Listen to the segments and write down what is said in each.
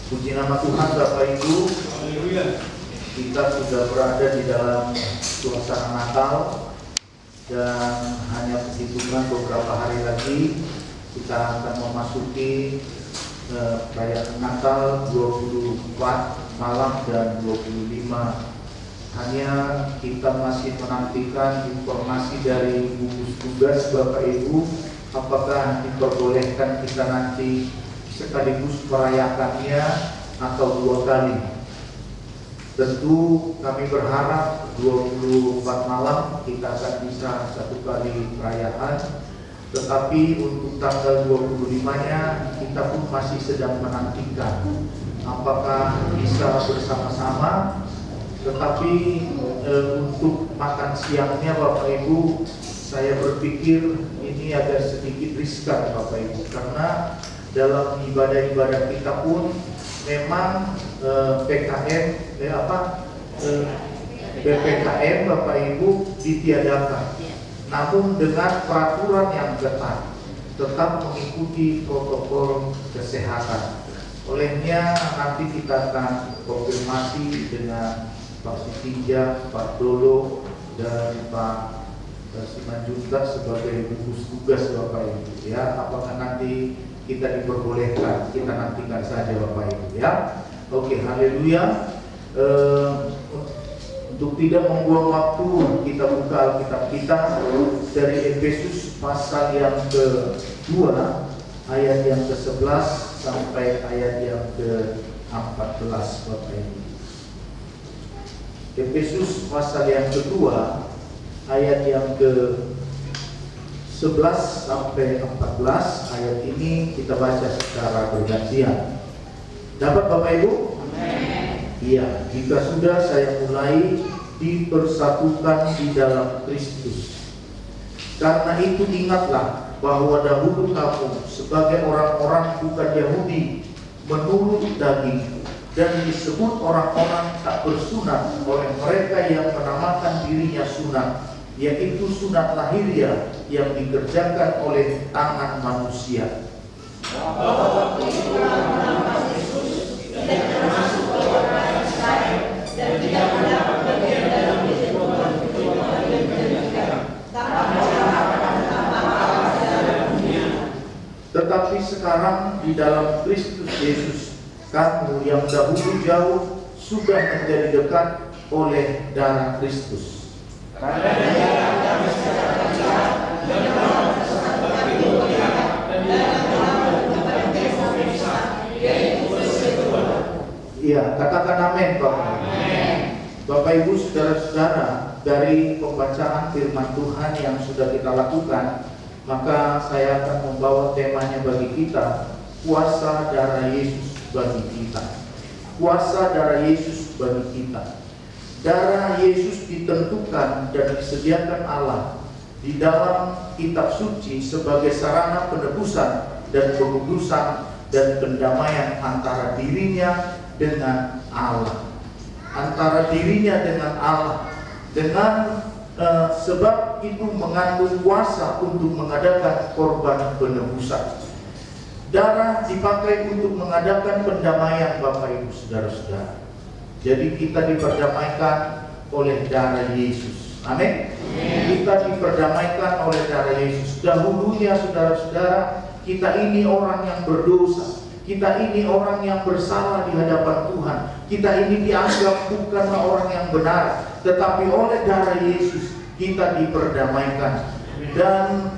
Puji nama Tuhan Bapak Ibu. Kita sudah berada di dalam suasana Natal, dan hanya hitungan beberapa hari lagi kita akan memasuki perayaan Natal 24 malam dan 25. Hanya kita masih menantikan informasi dari gugus tugas Bapak Ibu, apakah diperbolehkan kita nanti sekaligus merayakannya atau 2 kali. Tentu kami berharap 24 malam kita akan bisa 1 kali perayaan, tetapi untuk tanggal 25-nya kita pun masih sedang menantikan apakah bisa bersama-sama. Tetapi untuk makan siangnya Bapak Ibu, saya berpikir ini agak sedikit riskan Bapak Ibu, karena dalam ibadah-ibadah kita pun memang PPKM Bapak Ibu ditiadakan, namun dengan peraturan yang ketat, tetap mengikuti protokol kesehatan. Olehnya nanti kita akan konfirmasi dengan Pak Sitinja, Pak Dolo, dan Pak Simanjuntak sebagai gugus tugas Bapak Ibu, ya, apakah nanti kita diperbolehkan. Kita nantikan saja Bapak Ibu, ya. Oke, haleluya. Untuk tidak membuang waktu, kita buka Alkitab kita dari Efesus pasal yang ke-2 ayat yang ke-11 sampai ayat yang ke-14 Bapak Ibu. Efesus pasal yang kedua ayat yang ke-11 sampai 14. Ayat ini kita baca secara bergantian. Dapat Bapak Ibu? Amen. Iya, jika sudah saya mulai dipersatukan di dalam Kristus. Karena itu ingatlah bahwa dahulu kamu sebagai orang-orang bukan Yahudi menurut daging, dan disebut orang-orang tak bersunat oleh mereka yang menamakan dirinya sunat, yaitu sunat lahiriah yang dikerjakan oleh tangan manusia. Tetapi sekarang di dalam Kristus Yesus, kamu yang dahulu jauh sudah menjadi dekat oleh darah Kristus. Iya, katakan amin Bapak. Bapak Ibu, saudara-saudara, dari pembacaan firman Tuhan yang sudah kita lakukan, maka saya akan membawa temanya bagi kita, kuasa darah Yesus bagi kita. Kuasa darah Yesus bagi kita. Darah Yesus ditentukan dan disediakan Allah di dalam kitab suci sebagai sarana penebusan dan pengudusan dan pendamaian antara dirinya dengan Allah. Antara dirinya dengan Allah. Dengan sebab itu mengandung kuasa untuk mengadakan korban penebusan. Darah dipakai untuk mengadakan pendamaian Bapak Ibu saudara-saudara. Jadi kita diperdamaikan oleh darah Yesus. Amin. Kita diperdamaikan oleh darah Yesus. Dahulunya saudara-saudara, kita ini orang yang berdosa. Kita ini orang yang bersalah di hadapan Tuhan. Kita ini dianggap bukanlah orang yang benar, tetapi oleh darah Yesus kita diperdamaikan dan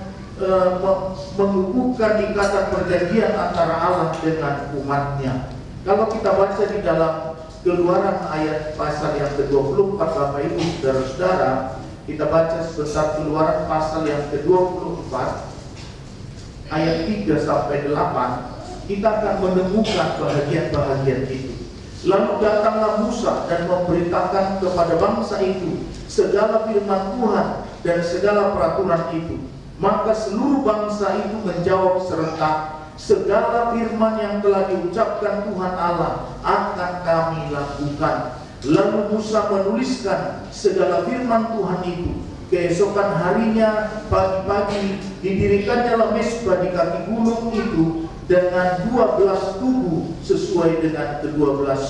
mengukuhkan ikatan perjanjian antara Allah dengan umatnya. Kalau kita baca di dalam Keluaran ayat pasal yang ke-24 Bapak Ibu saudara-saudara, kita baca sebentar Keluaran pasal yang ke-24 ayat 3 sampai 8, kita akan menemukan bahagian-bahagian itu. Lalu datanglah Musa dan memberitakan kepada bangsa itu segala firman Tuhan dan segala peraturan itu. Maka seluruh bangsa itu menjawab serentak, segala firman yang telah diucapkan Tuhan Allah akan kami lakukan. Lalu Musa menuliskan segala firman Tuhan itu. Keesokan harinya pagi-pagi didirikannya mesbah di kaki gunung itu dengan 12 tubuh sesuai dengan ke-12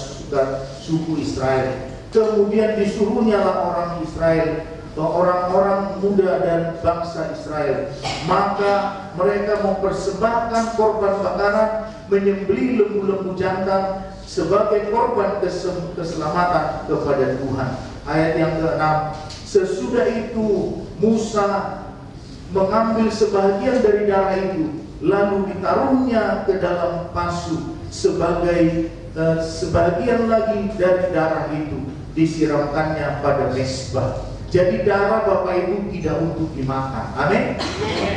suku Israel. Kemudian disuruhnyalah orang Israel, orang-orang muda dan bangsa Israel, maka mereka mempersembahkan korban bakaran, menyembelih lembu-lembu jantan sebagai korban keselamatan kepada Tuhan. Ayat yang ke-6, sesudah itu Musa mengambil sebagian dari darah itu, lalu ditaruhnya ke dalam pasu, sebagai sebagian lagi dari darah itu disiramkannya pada mezbah. Jadi darah Bapak Ibu tidak untuk dimakan. Amin.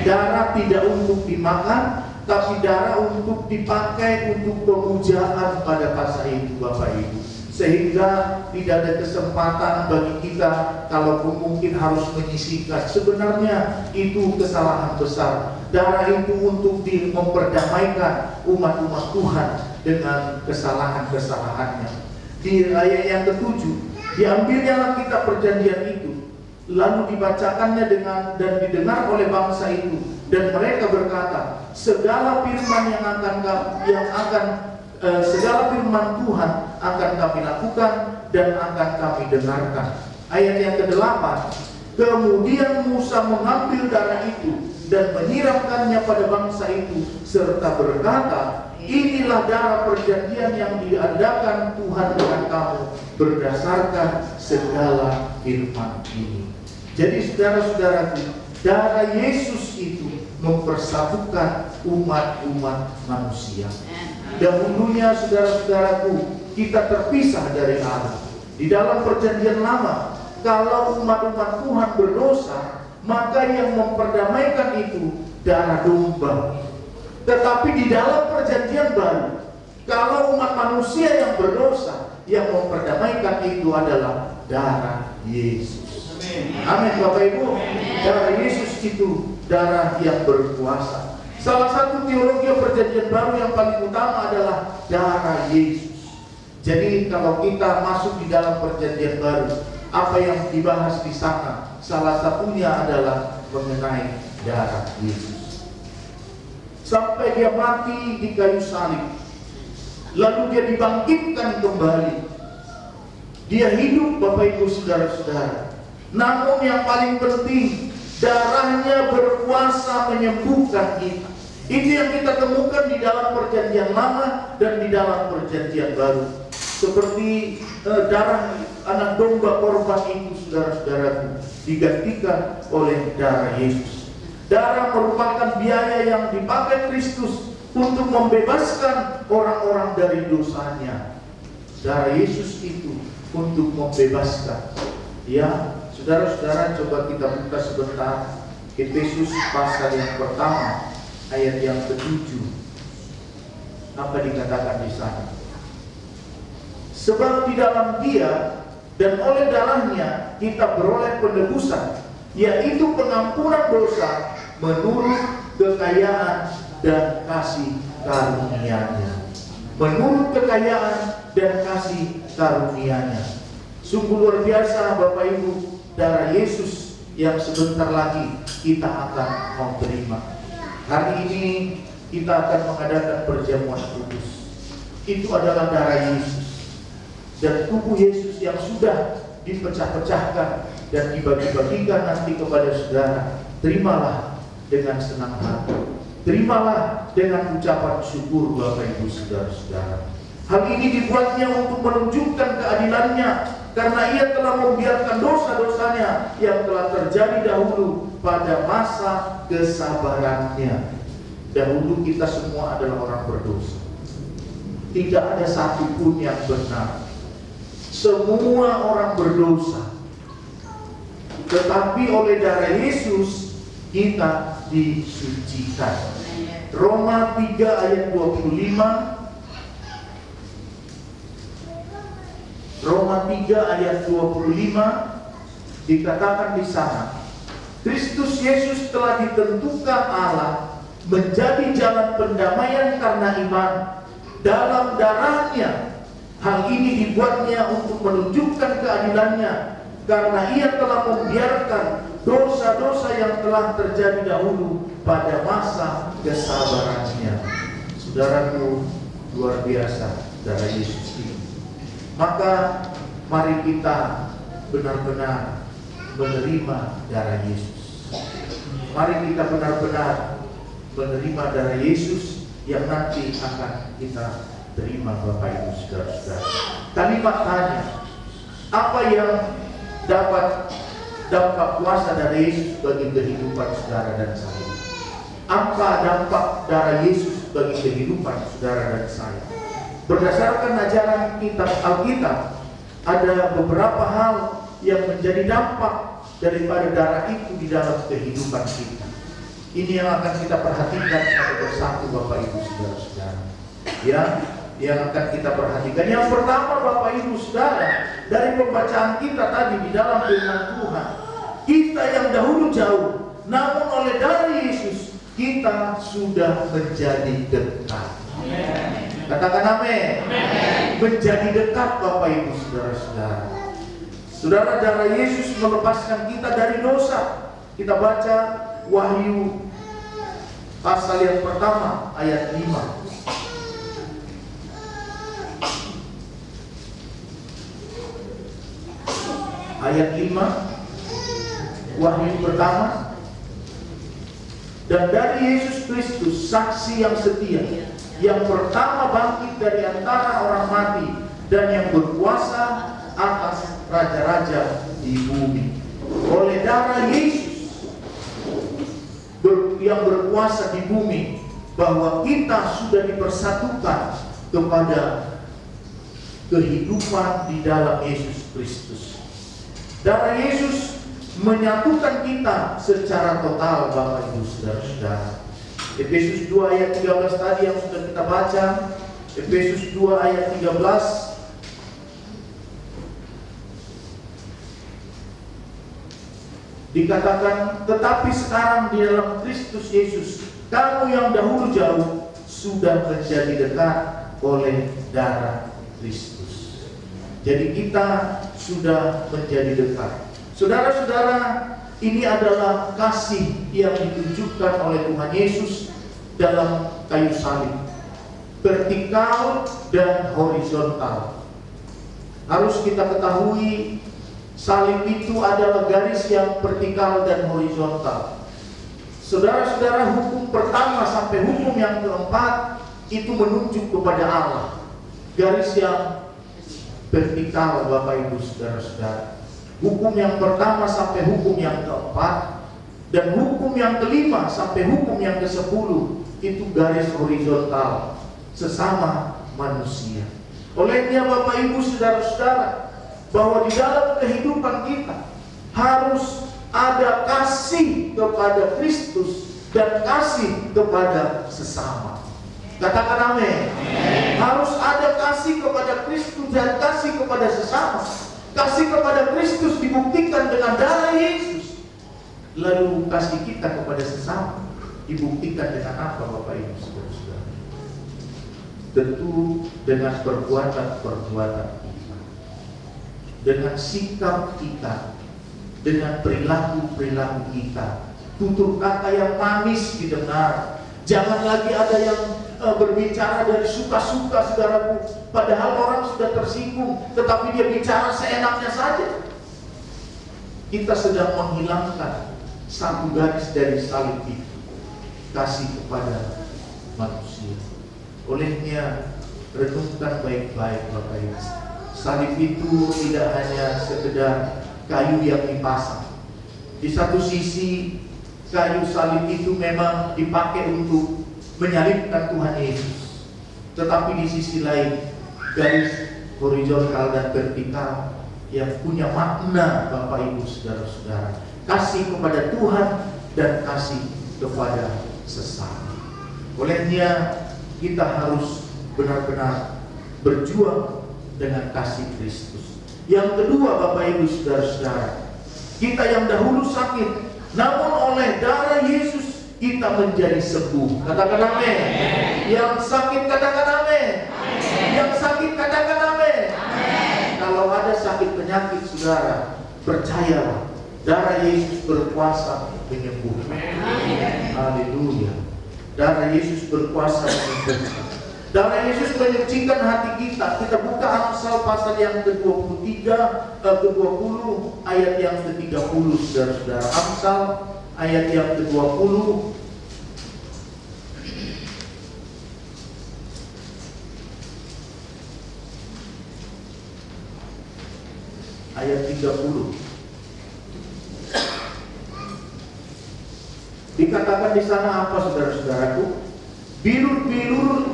Darah tidak untuk dimakan, tapi darah untuk dipakai untuk pemujaan pada masa itu Bapak Ibu. Sehingga tidak ada kesempatan bagi kita kalaupun mungkin harus menyisihkan. Sebenarnya itu kesalahan besar. Darah itu untuk memperdamaikan umat-umat Tuhan dengan kesalahan-kesalahannya. Di ayat yang ke-7, diambilnyalah kitab perjanjian itu, lalu dibacakannya dan didengar oleh bangsa itu, dan mereka berkata, segala firman segala firman Tuhan akan kami lakukan dan akan kami dengarkan. Ayat yang ke-8, kemudian Musa mengambil darah itu dan menyiramkannya pada bangsa itu, serta berkata, inilah darah perjanjian yang diadakan Tuhan dengan kamu berdasarkan segala firman ini. Jadi saudara-saudaraku, darah Yesus itu mempersatukan umat-umat manusia. Dahulunya saudara-saudaraku, kita terpisah dari Allah. Di dalam perjanjian lama, kalau umat-umat Tuhan berdosa, maka yang memperdamaikan itu darah domba. Tetapi di dalam perjanjian baru, kalau umat manusia yang berdosa, yang memperdamaikan itu adalah darah Yesus. Amin Bapak Ibu. Darah Yesus itu darah yang berkuasa. Salah satu teologi perjanjian baru yang paling utama adalah darah Yesus. Jadi kalau kita masuk di dalam perjanjian baru, apa yang dibahas di sana salah satunya adalah mengenai darah Yesus. Sampai dia mati di kayu salib, lalu dia dibangkitkan kembali. Dia hidup Bapak Ibu saudara-saudara. Namun yang paling penting, darahnya berkuasa menyembuhkan kita. Itu yang kita temukan di dalam perjanjian lama dan di dalam perjanjian baru. Seperti darah anak domba korban itu saudara-saudaraku digantikan oleh darah Yesus. Darah merupakan biaya yang dipakai Kristus untuk membebaskan orang-orang dari dosanya. Darah Yesus itu untuk membebaskan. Ya, saudara-saudara, coba kita buka sebentar Efesus pasal yang pertama ayat yang ke-7. Apa dikatakan di sana? Sebab di dalam Dia dan oleh darahnya kita beroleh penebusan, yaitu pengampunan dosa menurut kekayaan dan kasih karunia-Nya. Menurut kekayaan dan kasih karunia-Nya. Sungguh luar biasa Bapak Ibu, darah Yesus yang sebentar lagi kita akan mau terima. Hari ini kita akan mengadakan perjamuan kudus. Itu adalah darah Yesus dan tubuh Yesus yang sudah dipecah-pecahkan dan dibagi-bagikan nanti kepada saudara. Terimalah dengan senang hati. Terimalah dengan ucapan syukur Bapak Ibu saudara-saudara. Hal ini dibuatnya untuk menunjukkan keadilannya, karena Ia telah membiarkan dosa-dosanya yang telah terjadi dahulu pada masa kesabarannya. Dahulu kita semua adalah orang berdosa. Tidak ada satupun yang benar. Semua orang berdosa. Tetapi oleh darah Yesus kita disucikan. Roma 3 ayat 25. Roma 3 ayat 25 dikatakan di sana, Kristus Yesus telah ditentukan Allah menjadi jalan pendamaian karena iman dalam darahnya. Hal ini dibuatnya untuk menunjukkan keadilannya, karena Ia telah membiarkan dosa-dosa yang telah terjadi dahulu pada masa kesabarannya. Saudaraku, luar biasa darah Yesus ini. Maka mari kita benar-benar menerima darah Yesus. Mari kita benar-benar menerima darah Yesus yang nanti akan kita terima, Bapak Ibu Saudara-saudara. Kalimat tanya, apa yang dapat dampak kuasa dari Yesus bagi kehidupan saudara dan saya? Apa dampak darah Yesus bagi kehidupan saudara dan saya? Berdasarkan ajaran kitab Alkitab, ada beberapa hal yang menjadi dampak daripada darah itu di dalam kehidupan kita. Ini yang akan kita perhatikan satu persatu, Bapak Ibu Saudara-saudara. Yang akan kita perhatikan. Yang pertama, Bapak Ibu Saudara, dari pembacaan kita tadi di dalam firman Tuhan, kita yang dahulu jauh, namun oleh darah Yesus kita sudah menjadi dekat. Katakan amin. Menjadi dekat, Bapak Ibu Saudara-saudara. Saudara, darah Yesus melepaskan kita dari dosa. Kita baca Wahyu pasal yang pertama ayat 5. Ayat 5 Wahyu pertama. Dan dari Yesus Kristus, saksi yang setia, yang pertama bangkit dari antara orang mati, dan yang berkuasa atas raja-raja di bumi. Oleh darah Yesus yang berkuasa di bumi, bahwa kita sudah dipersatukan kepada kehidupan di dalam Yesus Kristus. Darah Yesus menyatukan kita secara total, Bapak Ibu Saudara-saudara. Efesus 2 ayat 13 tadi yang sudah kita baca. Efesus 2 ayat 13. Dikatakan, tetapi sekarang di dalam Kristus Yesus, kamu yang dahulu jauh sudah menjadi dekat oleh darah Kristus. Jadi kita sudah menjadi dekat. Saudara-saudara, ini adalah kasih yang ditunjukkan oleh Tuhan Yesus dalam kayu salib, vertikal dan horizontal. Harus kita ketahui, salib itu adalah garis yang vertikal dan horizontal. Saudara-saudara, hukum pertama sampai hukum yang keempat itu menunjuk kepada Allah. Garis yang vertikal, Bapak Ibu Saudara-saudara. Hukum yang pertama sampai hukum yang keempat, dan hukum yang kelima sampai hukum yang ke-10 itu garis horizontal, sesama manusia. Olehnya Bapak Ibu Saudara-saudara, bahwa di dalam kehidupan kita harus ada kasih kepada Kristus dan kasih kepada sesama. Katakan amin. Harus ada kasih kepada Kristus dan kasih kepada sesama. Kasih kepada Kristus dibuktikan dengan darah Yesus. Lalu kasih kita kepada sesama dibuktikan dengan apa, Bapak Ibu Saudara-saudara? Tentu dengan perbuatan-perbuatan kita, dengan sikap kita, dengan perilaku-perilaku kita. Tutur kata yang manis didengar. Jangan lagi ada yang berbicara dari suka-suka, saudaraku, padahal orang sudah tersinggung, tetapi dia bicara seenaknya saja. Kita sedang menghilangkan satu garis dari salib itu, kasih kepada manusia. Olehnya renungkan baik-baik, Bapak Ibu. Salib itu tidak hanya sekedar kayu yang dipasang. Di satu sisi kayu salib itu memang dipakai untuk menyalibkan Tuhan Yesus, tetapi di sisi lain garis horizontal dan vertikal yang punya makna, Bapak Ibu Saudara-saudara, kasih kepada Tuhan dan kasih kepada sesama. Olehnya kita harus benar-benar berjuang dengan kasih Kristus. Yang kedua, Bapak Ibu Saudara-saudara, kita yang dahulu sakit, namun oleh darah Yesus kita menjadi sembuh. Katakan amin. Yang sakit katakan amin. Yang sakit katakan amin. Kalau ada sakit penyakit, saudara, percayalah, darah Yesus berkuasa menyembuhkan. Haleluya. Darah Yesus berkuasa menyembuhkan. Darah Yesus menyucikan hati kita. Kita buka Amsal pasal yang ke-23, ke-20 ayat yang ke-30, saudara-saudara. Amsal ayat yang ke-20 ayat 30. Dikatakan di sana apa, saudara-saudaraku? Bilur-bilur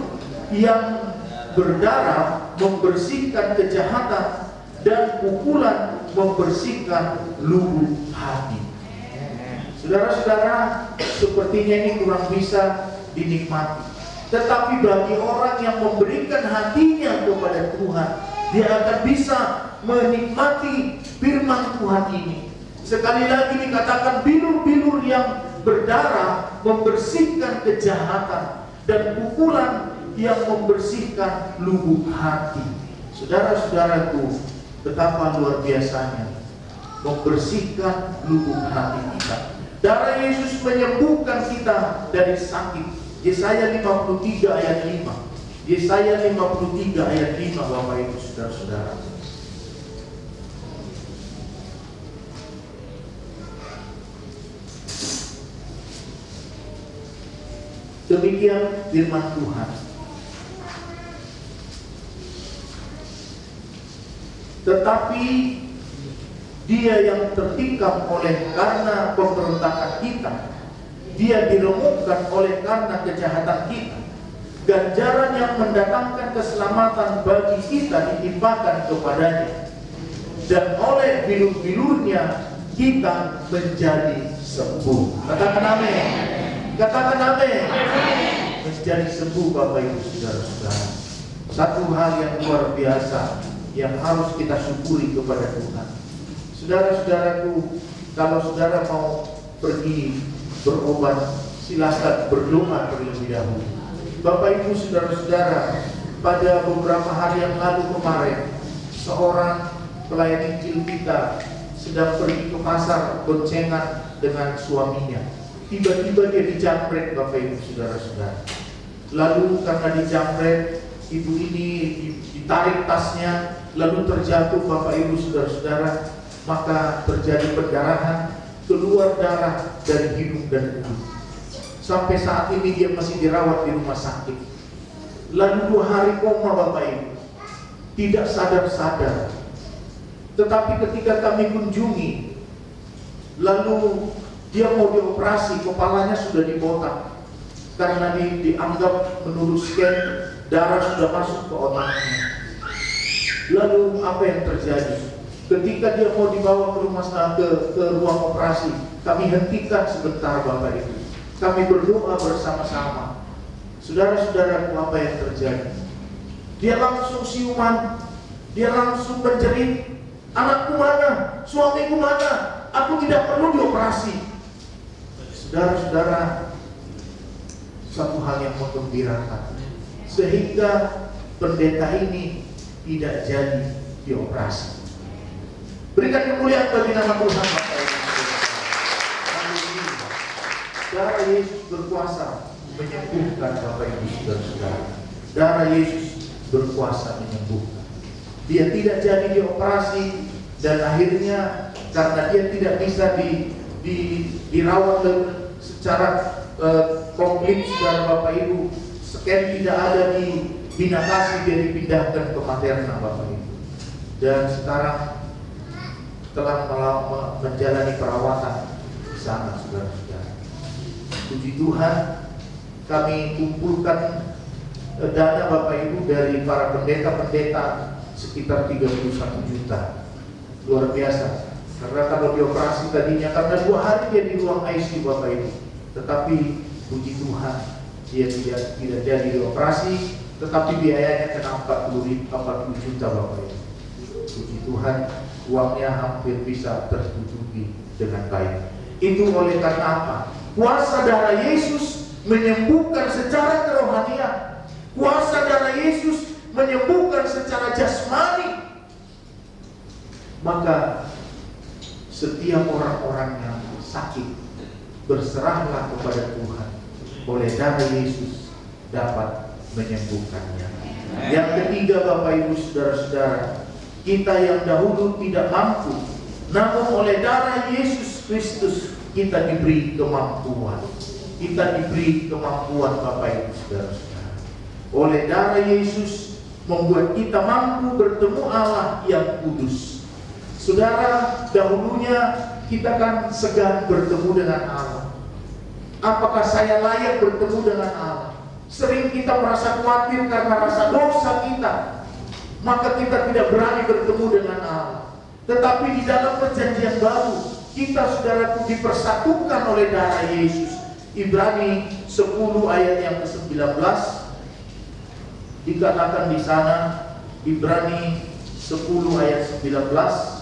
yang berdarah membersihkan kejahatan, dan pukulan membersihkan lubuk hati. Saudara-saudara, sepertinya ini kurang bisa dinikmati. Tetapi bagi orang yang memberikan hatinya kepada Tuhan, dia akan bisa menikmati firman Tuhan ini. Sekali lagi dikatakan bilur-bilur yang berdarah membersihkan kejahatan, dan pukulan yang membersihkan lubuk hati. Saudara-saudaraku, betapa luar biasanya membersihkan lubuk hati kita. Darah Yesus menyembuhkan kita dari sakit. Yesaya 53 ayat 5. Yesaya 53 ayat 5, Bapak Ibu saudara-saudara. Demikian firman Tuhan. Tetapi dia yang tertikam oleh karena pemberontakan kita, dia diremukkan oleh karena kejahatan kita. Ganjaran yang mendatangkan keselamatan bagi kita ditimpakan kepadanya, dan oleh bilur-bilurnya kita menjadi sembuh. Katakan amin. Katakan amin. Menjadi sembuh, Bapak Ibu saudara-saudara. Satu hal yang luar biasa yang harus kita syukuri kepada Tuhan. Saudara-saudaraku, kalau saudara mau pergi berobat, silakan berdoa terlebih dahulu. Bapak Ibu saudara-saudara, pada beberapa hari yang lalu kemarin, seorang pelayan Injil kita sedang pergi ke pasar boncengan dengan suaminya. Tiba-tiba dia dijamret, Bapak Ibu saudara-saudara. Lalu karena dijamret, ibu ini ditarik tasnya, lalu terjatuh, Bapak Ibu saudara-saudara, maka terjadi perdarahan, keluar darah dari hidung dan mulut. Sampai saat ini dia masih dirawat di rumah sakit. Lalu 2 hari koma, Bapak Ibu, tidak sadar-sadar. Tetapi ketika kami kunjungi, lalu dia mau dioperasi, kepalanya sudah dibotak karena dianggap menurut scan darah sudah masuk ke otaknya. Lalu apa yang terjadi? Ketika dia mau dibawa ke rumah ke ruang operasi, kami hentikan sebentar, Bapak Ibu. Kami berdoa bersama-sama. Saudara-saudaraku, apa yang terjadi? Dia langsung siuman, dia langsung menjerit, "Anakku mana? Suamiku mana? Aku tidak perlu dioperasi." Saudara-saudara, satu hal yang menggembirakan, sehingga pendeta ini tidak jadi dioperasi. Berikan kemuliaan bagi nama Tuhan, Bapak Ibu. Darah Yesus berkuasa menyembuhkan, Bapak Ibu saudara-saudara. Darah Yesus berkuasa menyembuhkan. Dia tidak jadi dioperasi, dan akhirnya karena dia tidak bisa dirawat secara komplit, saudara Bapak Ibu, scan tidak ada di Bina Kasih, dia dipindahkan ke Materna, Bapak Ibu, dan sekarang telah menjalani perawatan di sana, saudara-saudara. Puji Tuhan, kami kumpulkan dana, Bapak Ibu, dari para pendeta-pendeta sekitar 31 juta. Luar biasa. Karena kalau dioperasi tadinya, karena 2 hari dia di ruang ICU, Bapak Ibu, tetapi puji Tuhan dia tidak jadi dioperasi, tetapi biayanya kena 40 juta, Bapak Ibu. Puji Tuhan, uangnya hampir bisa tertutupi dengan baik. Itu oleh karena apa? Kuasa darah Yesus menyembuhkan secara kerohanian. Kuasa darah Yesus menyembuhkan secara jasmani. Maka setiap orang-orang yang sakit, berserahlah kepada Tuhan. oleh darah Yesus dapat menyembuhkannya. Yang ketiga, Bapak Ibu Saudara-saudara, kita yang dahulu tidak mampu, namun oleh darah Yesus Kristus kita diberi kemampuan. Kita diberi kemampuan, Bapak Ibu Saudara-saudara. Oleh darah Yesus membuat kita mampu bertemu Allah yang kudus. Saudara, dahulunya kita kan segan bertemu dengan Allah. Apakah saya layak bertemu dengan Allah? Sering kita merasa khawatir karena rasa dosa kita, maka kita tidak berani bertemu dengan Allah. Tetapi di dalam perjanjian baru, kita, saudaraku, dipersatukan oleh darah Yesus. Ibrani 10 ayat yang ke-19 dikatakan di sana, Ibrani 10 ayat 19.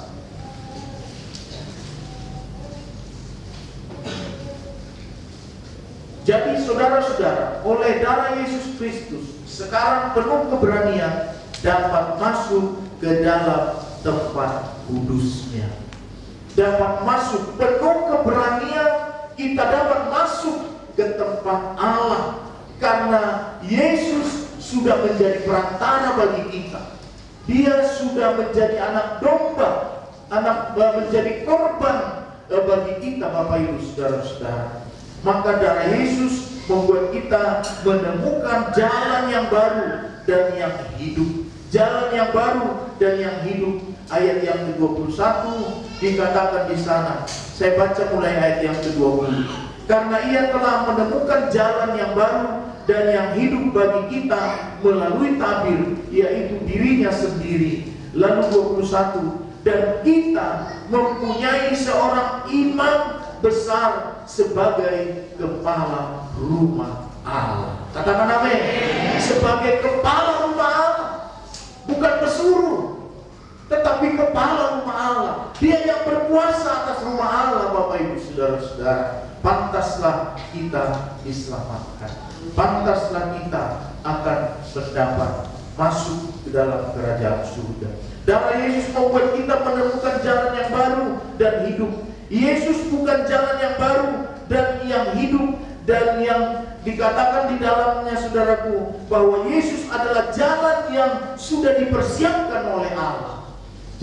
Jadi saudara-saudara, oleh darah Yesus Kristus sekarang penuh keberanian dapat masuk ke dalam tempat kudusnya. Dapat masuk penuh keberanian, kita dapat masuk ke tempat Allah karena Yesus sudah menjadi perantara bagi kita. Dia sudah menjadi anak domba, menjadi korban bagi kita, Bapak Ibu Saudara-saudara. Maka darah Yesus membuat kita menemukan jalan yang baru dan yang hidup. Jalan yang baru dan yang hidup. Ayat yang ke-21 dikatakan di sana. Saya baca mulai ayat yang ke-20. Karena ia telah menemukan jalan yang baru dan yang hidup bagi kita melalui tabir, yaitu dirinya sendiri. Lalu 21. Dan kita mempunyai seorang imam besar sebagai kepala rumah Allah. Katakan amin. Sebagai kepala rumah Allah, bukan pesuruh, tetapi kepala rumah Allah. Dia yang berkuasa atas rumah Allah, Bapak Ibu Saudara-saudara. Pantaslah kita diselamatkan. Pantaslah kita akan mendapat masuk ke dalam kerajaan surga. Darah Yesus membuat kita menemukan jalan yang baru dan hidup. Yesus bukan jalan yang baru dan yang hidup, dan yang dikatakan di dalamnya, saudaraku, bahwa Yesus adalah jalan yang sudah dipersiapkan oleh Allah.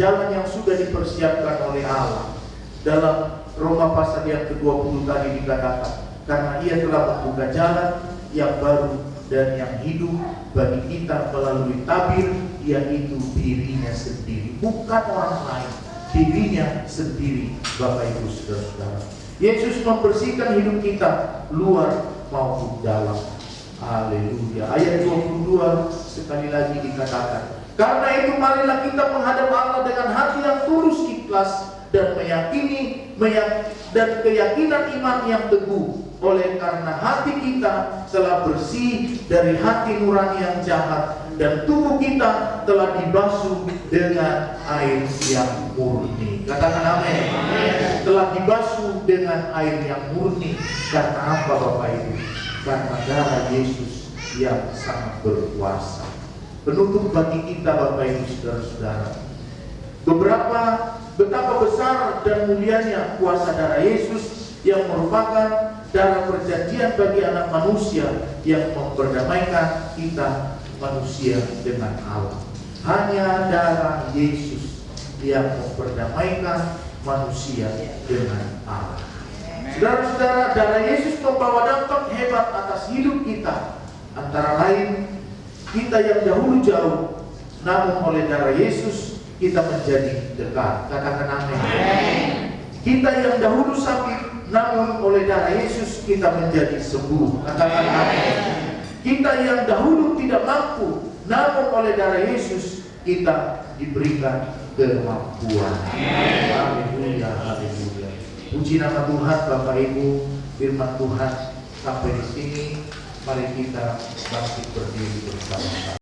Jalan yang sudah dipersiapkan oleh Allah. Dalam Roma pasal yang ke-20 tadi dikatakan, karena ia telah membuka jalan yang baru dan yang hidup bagi kita melalui tabir, yaitu dirinya sendiri, bukan orang lain, dirinya sendiri, Bapak Ibu Saudara-saudara. Yesus membersihkan hidup kita luar maupun dalam. Haleluya. Ayat 22 sekali lagi dikatakan, karena itu marilah kita menghadap Allah dengan hati yang tulus ikhlas dan meyakini dan keyakinan iman yang teguh. Oleh karena hati kita telah bersih dari hati nurani yang jahat, dan tubuh kita telah dibasuh dengan air yang murni. Katakan amin. Telah dibasuh dengan air yang murni. Karena apa, Bapak Ibu? Karena darah Yesus yang sangat berkuasa. Penutup bagi kita, Bapak Ibu Saudara-saudara, betapa besar dan mulianya kuasa darah Yesus yang merupakan darah perjanjian bagi anak manusia yang memperdamaikan kita manusia dengan Allah. Hanya darah Yesus yang memperdamaikan manusia dengan Allah. Saudara-saudara, darah Yesus membawa dampak hebat atas hidup kita. Antara lain, kita yang dahulu jauh, namun oleh darah Yesus kita menjadi dekat. Katakan amin. Kita yang dahulu sakit, namun oleh darah Yesus kita menjadi sembuh. Katakan amin. Kita yang dahulu tidak mampu, namun oleh darah Yesus kita diberikan kemampuan. Haleluya, haleluya. Puji nama Tuhan, Bapak Ibu. Firman Tuhan sampai di sini. Mari kita bangkit berdiri bersama-sama.